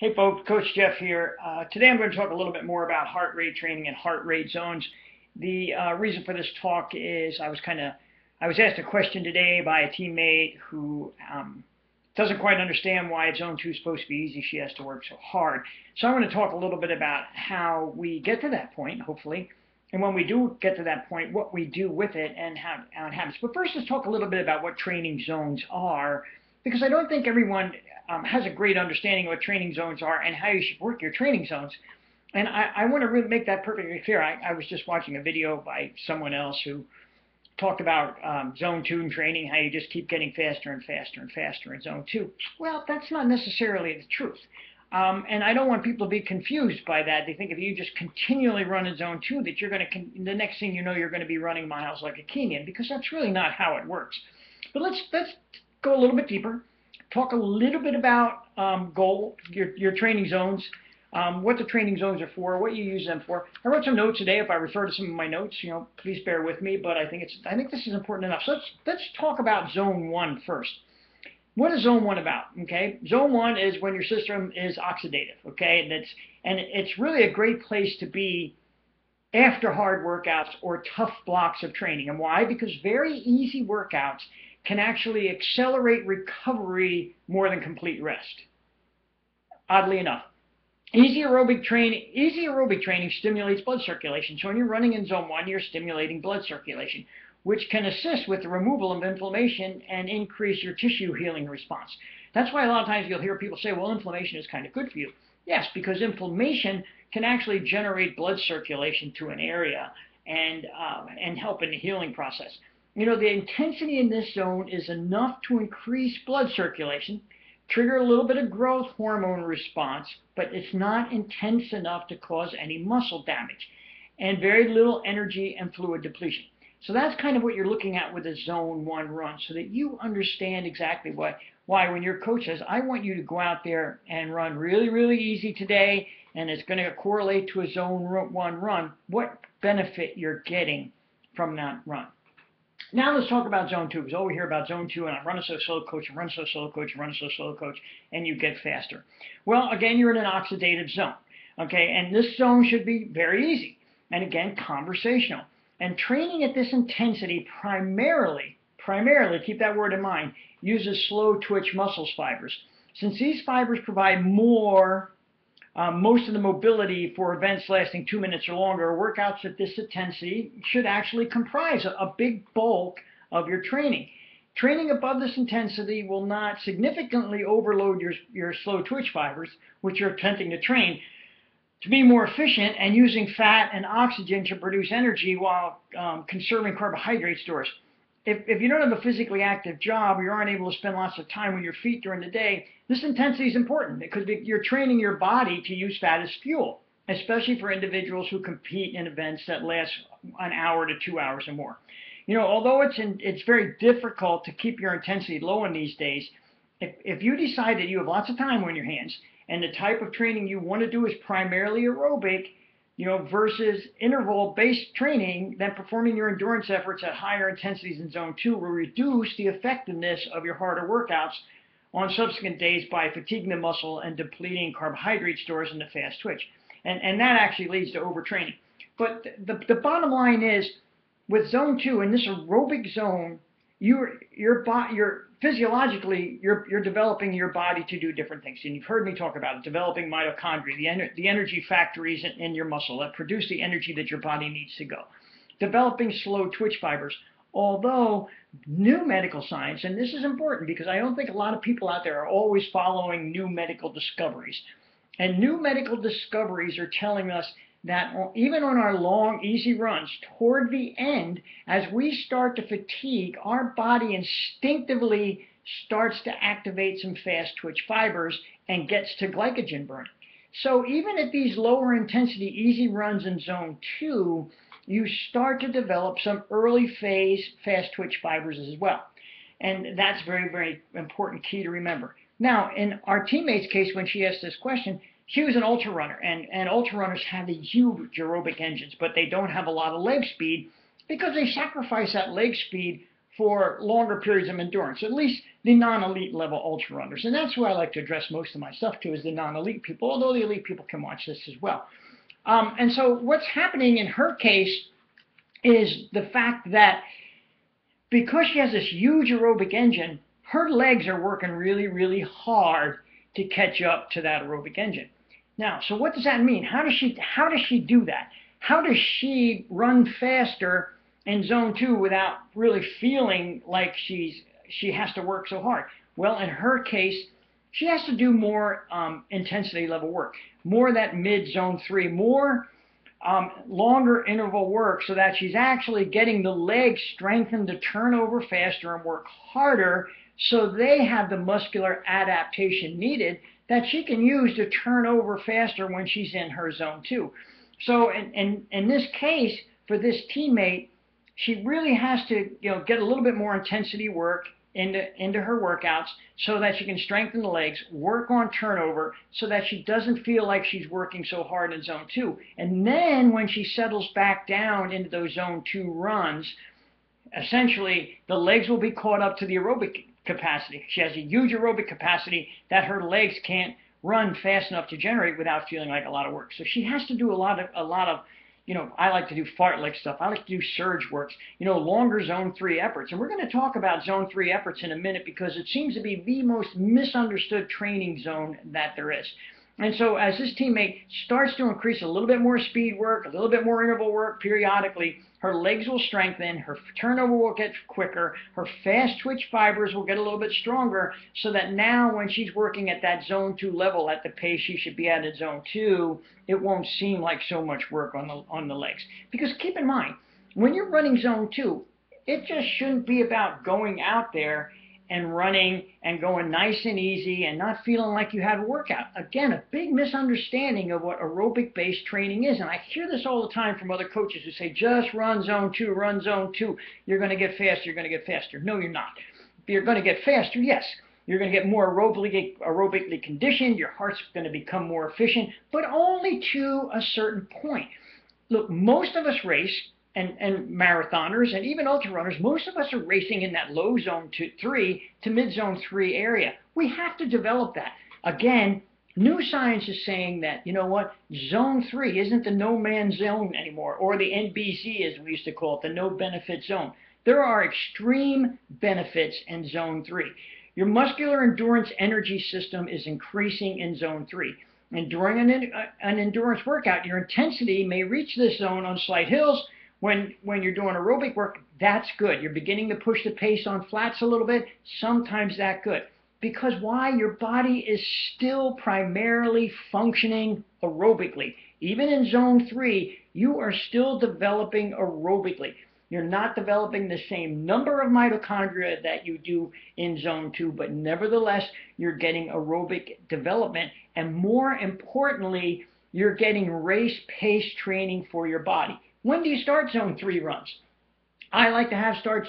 Hey folks, Coach Jeff here. Today I'm going to talk a little bit more about heart rate training and heart rate zones. The reason for this talk is I was asked a question today by a teammate who doesn't quite understand why zone 2 is supposed to be easy. She has to work so hard. So I want to talk a little bit about how we get to that point, hopefully, and when we do get to that point, what we do with it and how it happens. But first, let's talk a little bit about what training zones are, because I don't think everyone has a great understanding of what training zones are and how you should work your training zones. And I want to really make that perfectly clear. I was just watching a video by someone else who talked about zone 2 training, how you just keep getting faster and faster and faster in zone 2. Well, that's not necessarily the truth. And I don't want people to be confused by that. They think if you just continually run in zone 2 that you're going to, the next thing you know, you're going to be running miles like a Kenyan, because that's really not how it works. But let's go a little bit deeper. Talk a little bit about your training zones, what the training zones are for, what you use them for. I wrote some notes today. If I refer to some of my notes, please bear with me. But I think this is important enough. So let's talk about zone 1 first. What is zone 1 about? Okay, zone 1 is when your system is oxidative. Okay, and it's really a great place to be after hard workouts or tough blocks of training. And why? Because very easy workouts can actually accelerate recovery more than complete rest. Oddly enough, easy aerobic training stimulates blood circulation. So when you're running in zone 1, you're stimulating blood circulation, which can assist with the removal of inflammation and increase your tissue healing response. That's why a lot of times you'll hear people say, well, inflammation is kind of good for you. Yes, because inflammation can actually generate blood circulation to an area and help in the healing process. The intensity in this zone is enough to increase blood circulation, trigger a little bit of growth hormone response, but it's not intense enough to cause any muscle damage, and very little energy and fluid depletion. So that's kind of what you're looking at with a zone 1 run, so that you understand exactly why when your coach says, I want you to go out there and run really, really easy today, and it's going to correlate to a zone 1 run, what benefit you're getting from that run. Now let's talk about zone 2, because all we hear about zone 2, and I'm running so slow, coach, I'm running so slow, coach, I'm running so slow, coach, and you get faster. Well, again, you're in an oxidative zone, okay, and this zone should be very easy, and again, conversational. And training at this intensity primarily, keep that word in mind, uses slow twitch muscle fibers. Since these fibers provide most of the mobility for events lasting 2 minutes or longer, workouts at this intensity should actually comprise a big bulk of your training. Training above this intensity will not significantly overload your slow twitch fibers, which you're attempting to train, to be more efficient and using fat and oxygen to produce energy while conserving carbohydrate stores. If you don't have a physically active job or you aren't able to spend lots of time on your feet during the day, this intensity is important because you're training your body to use fat as fuel, especially for individuals who compete in events that last an hour to 2 hours or more. Although it's very difficult to keep your intensity low in these days, if you decide that you have lots of time on your hands and the type of training you want to do is primarily aerobic, versus interval-based training, then performing your endurance efforts at higher intensities in zone 2 will reduce the effectiveness of your harder workouts on subsequent days by fatiguing the muscle and depleting carbohydrate stores in the fast twitch. And that actually leads to overtraining. But the bottom line is, with zone 2, in this aerobic zone, physiologically, you're developing your body to do different things. And you've heard me talk about it, developing mitochondria, the energy factories in your muscle that produce the energy that your body needs to go. Developing slow twitch fibers. Although new medical science, and this is important because I don't think a lot of people out there are always following new medical discoveries. And new medical discoveries are telling us that even on our long, easy runs, toward the end, as we start to fatigue, our body instinctively starts to activate some fast twitch fibers and gets to glycogen burning. So even at these lower intensity, easy runs in zone 2, you start to develop some early phase fast twitch fibers as well. And that's very, very important key to remember. Now, in our teammate's case, when she asked this question, she was an ultra runner, and ultra runners have these huge aerobic engines, but they don't have a lot of leg speed because they sacrifice that leg speed for longer periods of endurance. At least the non-elite level ultra runners. And that's who I like to address most of my stuff to, is the non-elite people, although the elite people can watch this as well. And so what's happening in her case is the fact that because she has this huge aerobic engine, her legs are working really, really hard to catch up to that aerobic engine. Now, so what does that mean? How does she do that? How does she run faster in zone 2 without really feeling like she has to work so hard? Well, in her case, she has to do more intensity level work, more of that mid zone 3, more longer interval work, so that she's actually getting the legs strengthened to turn over faster and work harder, so they have the muscular adaptation needed that she can use to turn over faster when she's in her zone 2. So in this case, for this teammate, she really has to get a little bit more intensity work into her workouts so that she can strengthen the legs, work on turnover so that she doesn't feel like she's working so hard in zone 2. And then when she settles back down into those zone 2 runs, essentially the legs will be caught up to the aerobic capacity. She has a huge aerobic capacity that her legs can't run fast enough to generate without feeling like a lot of work. So she has to do a lot of I like to do fartlek stuff. I like to do surge works, longer zone 3 efforts. And we're going to talk about zone 3 efforts in a minute because it seems to be the most misunderstood training zone that there is. And so as this teammate starts to increase a little bit more speed work, a little bit more interval work periodically, her legs will strengthen, her turnover will get quicker, her fast twitch fibers will get a little bit stronger, so that now when she's working at that zone 2 level at the pace she should be at zone 2, it won't seem like so much work on the legs. Because keep in mind, when you're running zone 2, it just shouldn't be about going out there and running and going nice and easy and not feeling like you had a workout. Again, a big misunderstanding of what aerobic-based training is. And I hear this all the time from other coaches who say, just run zone 2, run zone 2. You're going to get faster, you're going to get faster. No, you're not. You're going to get faster, yes. You're going to get more aerobically conditioned. Your heart's going to become more efficient, but only to a certain point. Look, most of us race, and marathoners and even ultra runners, most of us are racing in that low zone 3 to mid zone 3 area. We have to develop that. Again, new science is saying that, zone 3 isn't the no man's zone anymore, or the NBZ as we used to call it, the no benefit zone. There are extreme benefits in zone 3. Your muscular endurance energy system is increasing in zone 3. And during an endurance workout, your intensity may reach this zone on slight hills. When you're doing aerobic work, that's good. You're beginning to push the pace on flats a little bit. Sometimes that's good. Because why? Your body is still primarily functioning aerobically. Even in zone 3, you are still developing aerobically. You're not developing the same number of mitochondria that you do in zone 2, but nevertheless, you're getting aerobic development. And more importantly, you're getting race pace training for your body. When do you start zone 3 runs? I like to have start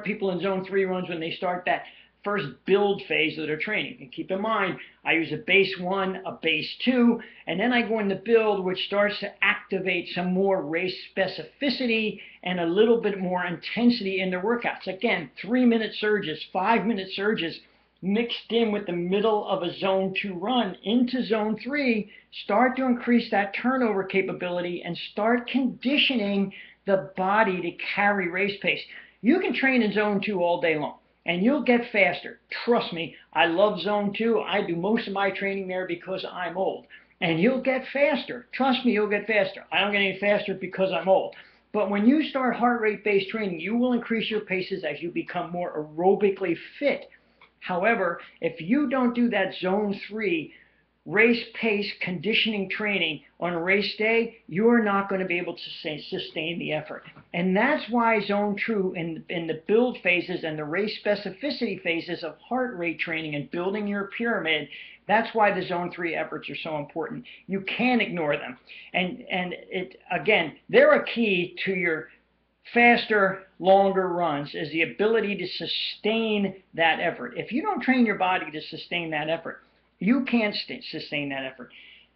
people in zone 3 runs when they start that first build phase of their training. And keep in mind, I use a base 1, a base 2, and then I go into build, which starts to activate some more race specificity and a little bit more intensity in their workouts. Again, 3-minute surges, 5-minute surges, mixed in with the middle of a zone 2 run into zone 3, start to increase that turnover capability and start conditioning the body to carry race pace. You can train in zone 2 all day long and you'll get faster. Trust me, I love zone 2. I do most of my training there because I'm old. And you'll get faster. Trust me, you'll get faster. I don't get any faster because I'm old. But when you start heart rate based training, you will increase your paces as you become more aerobically fit. However, if you don't do that zone 3 race pace conditioning training on race day, you're not going to be able to sustain the effort. And that's why zone 2 in the build phases and the race specificity phases of heart rate training and building your pyramid, that's why the zone 3 efforts are so important. You can't ignore them. And again, they're a key to your faster, longer runs, is the ability to sustain that effort. If you don't train your body to sustain that effort, you can't sustain that effort.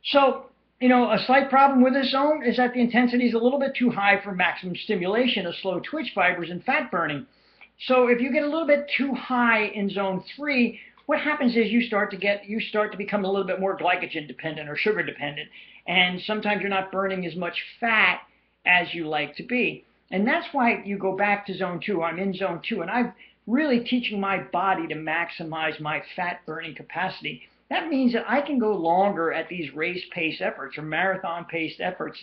So, a slight problem with this zone is that the intensity is a little bit too high for maximum stimulation of slow twitch fibers and fat burning. So if you get a little bit too high in zone 3, what happens is you start to become a little bit more glycogen dependent or sugar dependent, and sometimes you're not burning as much fat as you like to be. And that's why you go back to zone 2. I'm in zone 2, and I'm really teaching my body to maximize my fat burning capacity. That means that I can go longer at these race pace efforts or marathon paced efforts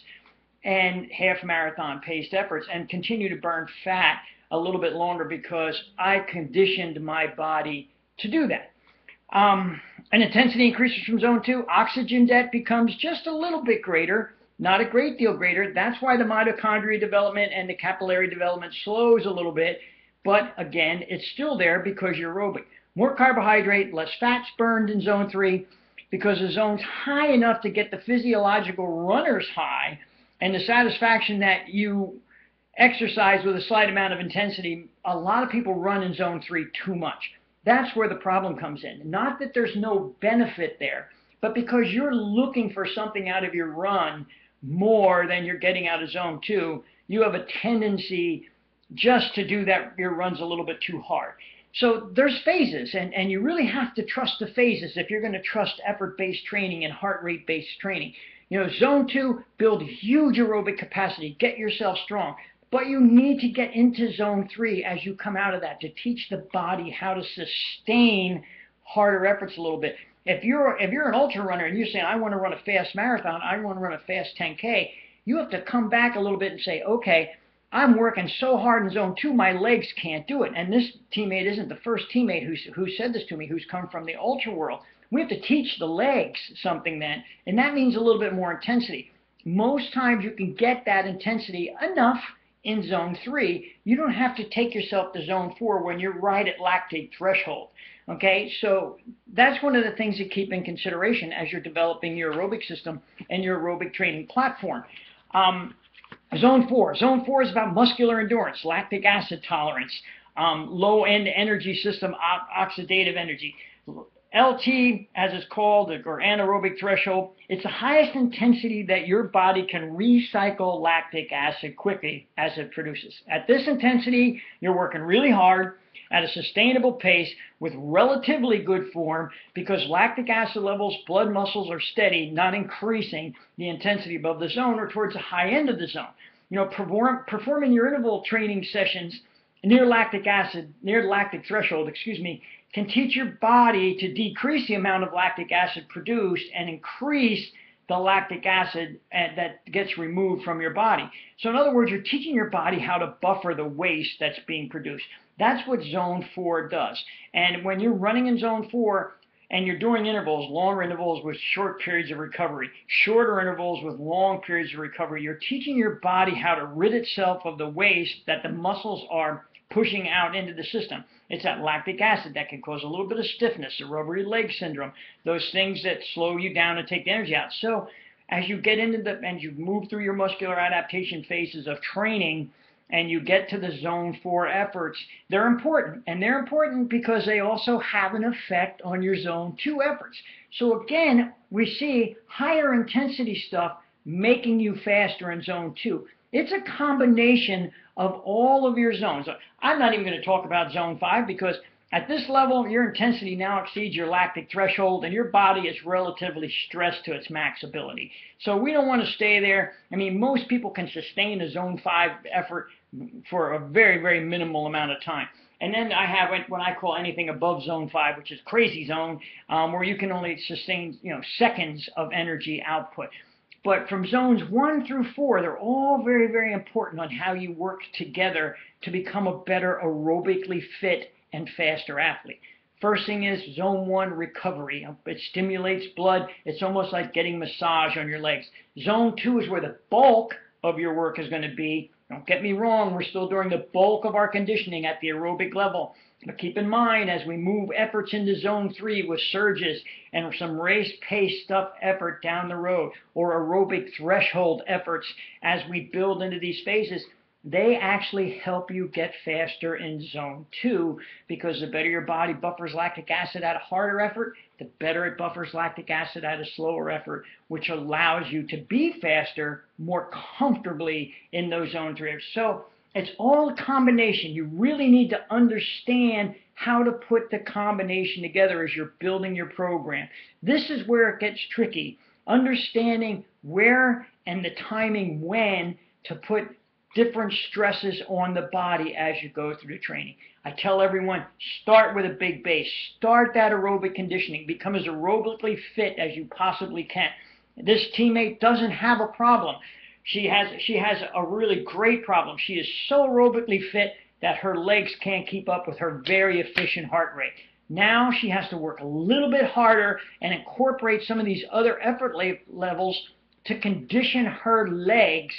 and half marathon paced efforts and continue to burn fat a little bit longer because I conditioned my body to do that. An intensity increases from zone 2. Oxygen debt becomes just a little bit greater, not a great deal greater. That's why the mitochondria development and the capillary development slows a little bit. But again, it's still there because you're aerobic. More carbohydrate, less fats burned in zone 3 because the zone's high enough to get the physiological runner's high and the satisfaction that you exercise with a slight amount of intensity. A lot of people run in zone 3 too much. That's where the problem comes in. Not that there's no benefit there, but because you're looking for something out of your run more than you're getting out of zone 2, you have a tendency just to do that, your run's a little bit too hard. So there's phases, and you really have to trust the phases if you're going to trust effort-based training and heart rate-based training. You know, zone 2, build huge aerobic capacity, get yourself strong. But you need to get into zone 3 as you come out of that to teach the body how to sustain harder efforts a little bit. If you're an ultra runner and you're saying, I want to run a fast marathon, I want to run a fast 10K, you have to come back a little bit and say, okay, I'm working so hard in zone 2, my legs can't do it. And this teammate isn't the first teammate who said this to me, who's come from the ultra world. We have to teach the legs something then, and that means a little bit more intensity. Most times you can get that intensity enough in zone 3. You don't have to take yourself to zone 4 when you're right at lactate threshold. Okay, so that's one of the things to keep in consideration as you're developing your aerobic system and your aerobic training platform. Zone 4. Zone 4 is about muscular endurance, lactic acid tolerance, low-end energy system, oxidative energy. LT, as it's called, or anaerobic threshold, it's the highest intensity that your body can recycle lactic acid quickly as it produces. At this intensity, you're working really hard at a sustainable pace with relatively good form because lactic acid levels, blood muscles are steady, not increasing the intensity above the zone or towards the high end of the zone. You know, performing your interval training sessions near lactic threshold, can teach your body to decrease the amount of lactic acid produced and increase the lactic acid that gets removed from your body. So in other words, you're teaching your body how to buffer the waste that's being produced. That's what zone 4 does. And when you're running in zone 4 and you're doing intervals, longer intervals with short periods of recovery, shorter intervals with long periods of recovery, you're teaching your body how to rid itself of the waste that the muscles are pushing out into the system. It's that lactic acid that can cause a little bit of stiffness, the rubbery leg syndrome, those things that slow you down and take the energy out. So as you get into and you move through your muscular adaptation phases of training and you get to the zone 4 efforts, they're important. And they're important because they also have an effect on your zone 2 efforts. So again, we see higher intensity stuff making you faster in zone 2. It's a combination of all of your zones. I'm not even going to talk about zone 5 because at this level, your intensity now exceeds your lactic threshold and your body is relatively stressed to its max ability. So we don't want to stay there. I mean, most people can sustain a zone 5 effort for a very, very minimal amount of time. And then I have what I call anything above zone 5, which is crazy zone, where you can only sustain, seconds of energy output. But from zones 1 through 4, they're all very, very important on how you work together to become a better aerobically fit and faster athlete. First thing is zone 1, recovery. It stimulates blood. It's almost like getting massage on your legs. Zone 2 is where the bulk of your work is going to be. Don't get me wrong, we're still doing the bulk of our conditioning at the aerobic level. But keep in mind, as we move efforts into zone 3 with surges and some race pace stuff effort down the road, or aerobic threshold efforts as we build into these phases, they actually help you get faster in zone 2 because the better your body buffers lactic acid at a harder effort, the better it buffers lactic acid at a slower effort, which allows you to be faster more comfortably in those zone 3 efforts. So It's all a combination. You really need to understand how to put the combination together as you're building your program. This is where it gets tricky. Understanding where and the timing when to put different stresses on the body as you go through the training. I tell everyone, start with a big base. Start that aerobic conditioning. Become as aerobically fit as you possibly can. This teammate doesn't have a problem. She has a really great problem. She is so aerobically fit that her legs can't keep up with her very efficient heart rate. Now she has to work a little bit harder and incorporate some of these other effort levels to condition her legs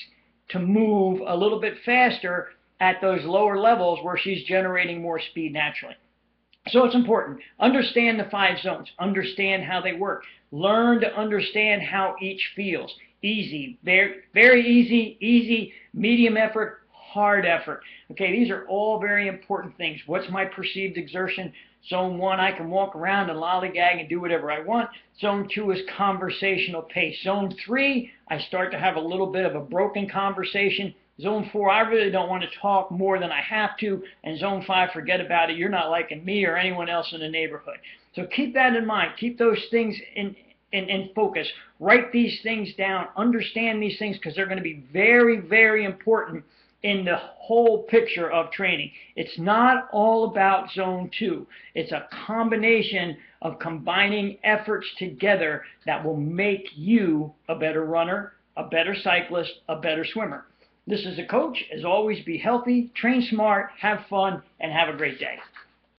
to move a little bit faster at those lower levels where she's generating more speed naturally. So it's important. Understand the 5 zones. Understand how they work. Learn to understand how each feels. Easy, very easy, medium effort, hard effort. Okay, these are all very important things. What's my perceived exertion? Zone 1, I can walk around and lollygag and do whatever I want. Zone 2 is conversational pace. Zone 3, I start to have a little bit of a broken conversation. Zone 4, I really don't want to talk more than I have to. And Zone 5, forget about it. You're not liking me or anyone else in the neighborhood. So keep that in mind. Keep those things in focus. Write these things down. Understand these things because they're going to be very important in the whole picture of training. It's not all about Zone 2. It's a combination of combining efforts together that will make you a better runner, a better cyclist, a better swimmer. This is a coach. As always, be healthy, train smart, have fun, and have a great day.